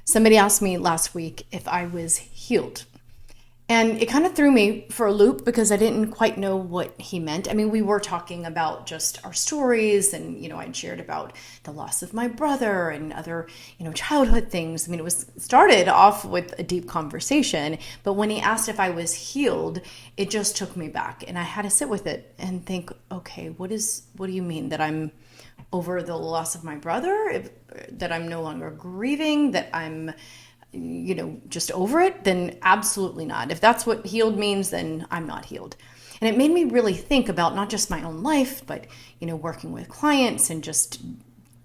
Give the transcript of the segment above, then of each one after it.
Somebody asked me last week if I was healed. And it kind of threw me for a loop because I didn't quite know what he meant. I mean, we were talking about just our stories, and I'd shared about the loss of my brother and other, childhood things. I mean, it started off with a deep conversation, but when he asked if I was healed, it just took me back, and I had to sit with it and think, okay, what do you mean that I'm over the loss of my brother? That I'm no longer grieving, that I'm just over it? Then absolutely not. If that's what healed means, then I'm not healed. And it made me really think about not just my own life, but, working with clients and just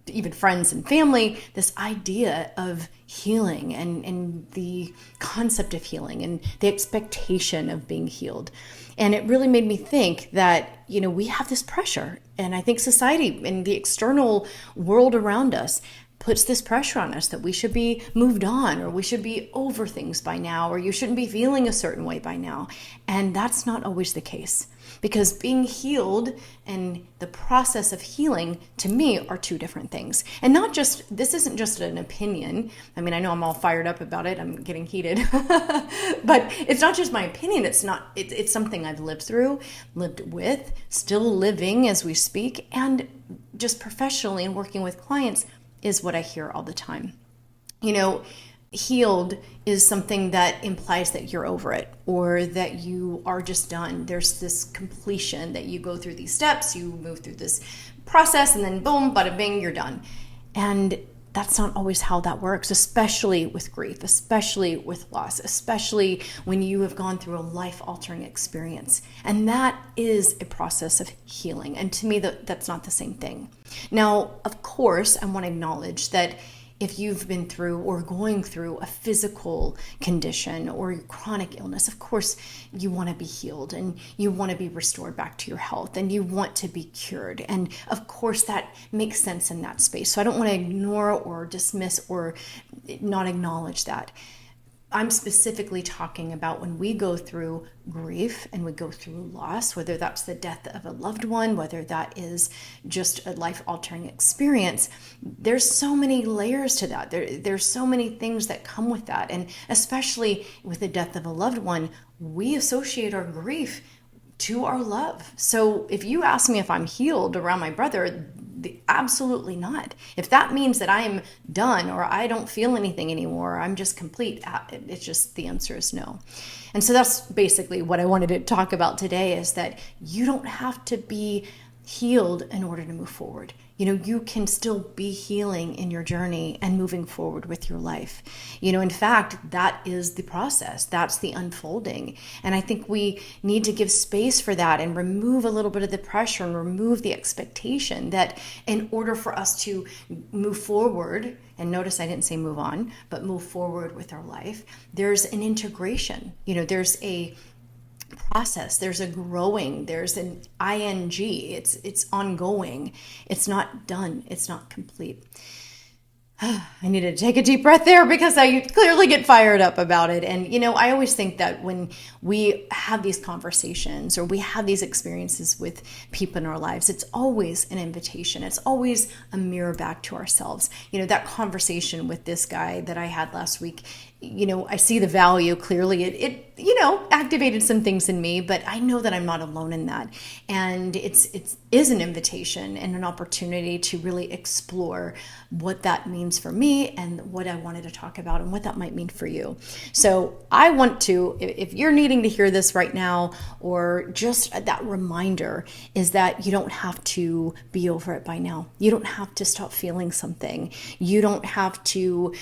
even friends and family, this idea of healing and the concept of healing and the expectation of being healed. And it really made me think that, we have this pressure. And I think society and the external world around us puts this pressure on us that we should be moved on, or we should be over things by now, or you shouldn't be feeling a certain way by now. And that's not always the case, because being healed and the process of healing, to me, are two different things. And this isn't just an opinion. I mean, I know I'm all fired up about it. I'm getting heated, but it's not just my opinion. It's something I've lived through, lived with, still living as we speak, and just professionally and working with clients is what I hear all the time. Healed is something that implies that you're over it, or that you are just done. There's this completion, that you go through these steps, you move through this process, and then boom, bada bing, you're done. And that's not always how that works, especially with grief, especially with loss, especially when you have gone through a life-altering experience. And that is a process of healing. And to me, that's not the same thing. Now, of course, I want to acknowledge that if you've been through or going through a physical condition or chronic illness, of course you want to be healed and you want to be restored back to your health and you want to be cured. And of course that makes sense in that space. So I don't want to ignore or dismiss or not acknowledge that. I'm specifically talking about when we go through grief and we go through loss, whether that's the death of a loved one, whether that is just a life-altering experience. There's so many layers to that. There's so many things that come with that. And especially with the death of a loved one, we associate our grief to our love. So if you ask me if I'm healed around my brother, absolutely not. If that means that I'm done or I don't feel anything anymore, I'm just complete, it's just, the answer is no. And so that's basically what I wanted to talk about today, is that you don't have to be healed in order to move forward. You can still be healing in your journey and moving forward with your life. In fact, that is the process. That's the unfolding. And I think we need to give space for that and remove a little bit of the pressure and remove the expectation that in order for us to move forward, and notice I didn't say move on, but move forward with our life, there's an integration. There's a process, there's a growing, there's an ing, it's ongoing, it's not done, it's not complete. I needed to take a deep breath there because I clearly get fired up about it. And, I always think that when we have these conversations or we have these experiences with people in our lives, it's always an invitation. It's always a mirror back to ourselves. That conversation with this guy that I had last week, I see the value clearly. It activated some things in me, but I know that I'm not alone in that. And it is an invitation and an opportunity to really explore what that means for me and what I wanted to talk about and what that might mean for you. So I want to, if you're needing to hear this right now, or just that reminder, is that you don't have to be over it by now. You don't have to stop feeling something. You don't have to,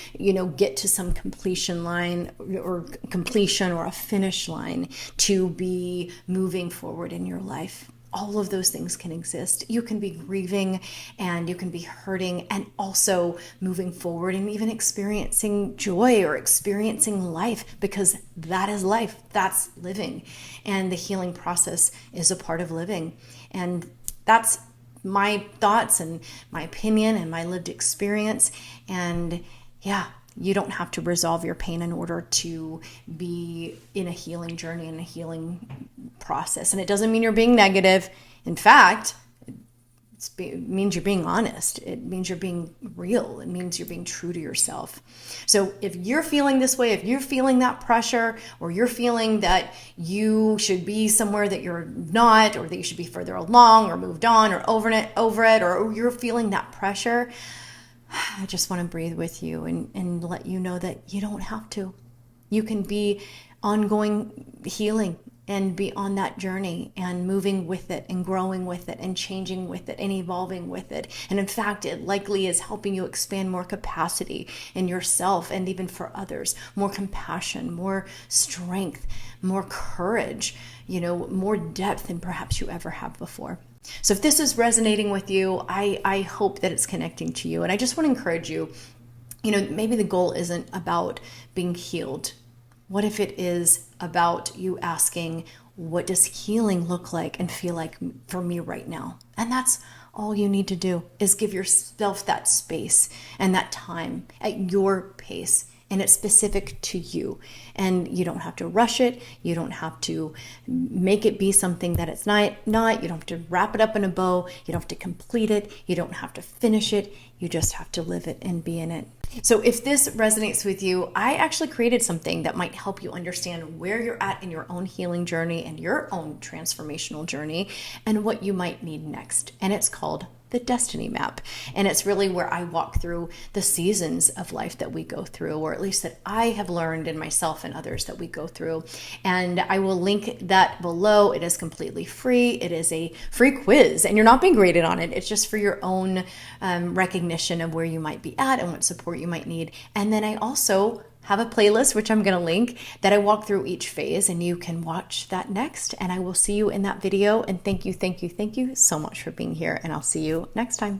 get to some completion line or completion or a finish line to be moving forward in your life. All of those things can exist. You can be grieving and you can be hurting and also moving forward and even experiencing joy or experiencing life, because that is life. That's living. And the healing process is a part of living. And that's my thoughts and my opinion and my lived experience. And yeah, you don't have to resolve your pain in order to be in a healing journey, in a healing process. And it doesn't mean you're being negative. In fact, It means you're being honest. It means you're being real. It means you're being true to yourself. So if you're feeling this way, if you're feeling that pressure, or you're feeling that you should be somewhere that you're not, or that you should be further along or moved on or over it, or you're feeling that pressure, I just want to breathe with you and let you know that you don't have to. You can be ongoing healing and be on that journey and moving with it and growing with it and changing with it and evolving with it. And in fact, it likely is helping you expand more capacity in yourself and even for others, more compassion, more strength, more courage, more depth than perhaps you ever have before. So if this is resonating with you, I hope that it's connecting to you. And I just want to encourage you, maybe the goal isn't about being healed. What if it is about you asking, what does healing look like and feel like for me right now? And that's all you need to do, is give yourself that space and that time at your pace. And it's specific to you. And you don't have to rush it. You don't have to make it be something that it's not. You don't have to wrap it up in a bow. You don't have to complete it. You don't have to finish it. You just have to live it and be in it. So if this resonates with you, I actually created something that might help you understand where you're at in your own healing journey and your own transformational journey and what you might need next. And it's called the Destiny Map. And it's really where I walk through the seasons of life that we go through, or at least that I have learned in myself and others that we go through. And I will link that below. It is completely free. It is a free quiz, and you're not being graded on it. It's just for your own recognition of where you might be at and what support you might need. And then I also have a playlist, which I'm going to link, that I walk through each phase, and you can watch that next. And I will see you in that video. And thank you so much for being here. And I'll see you next time.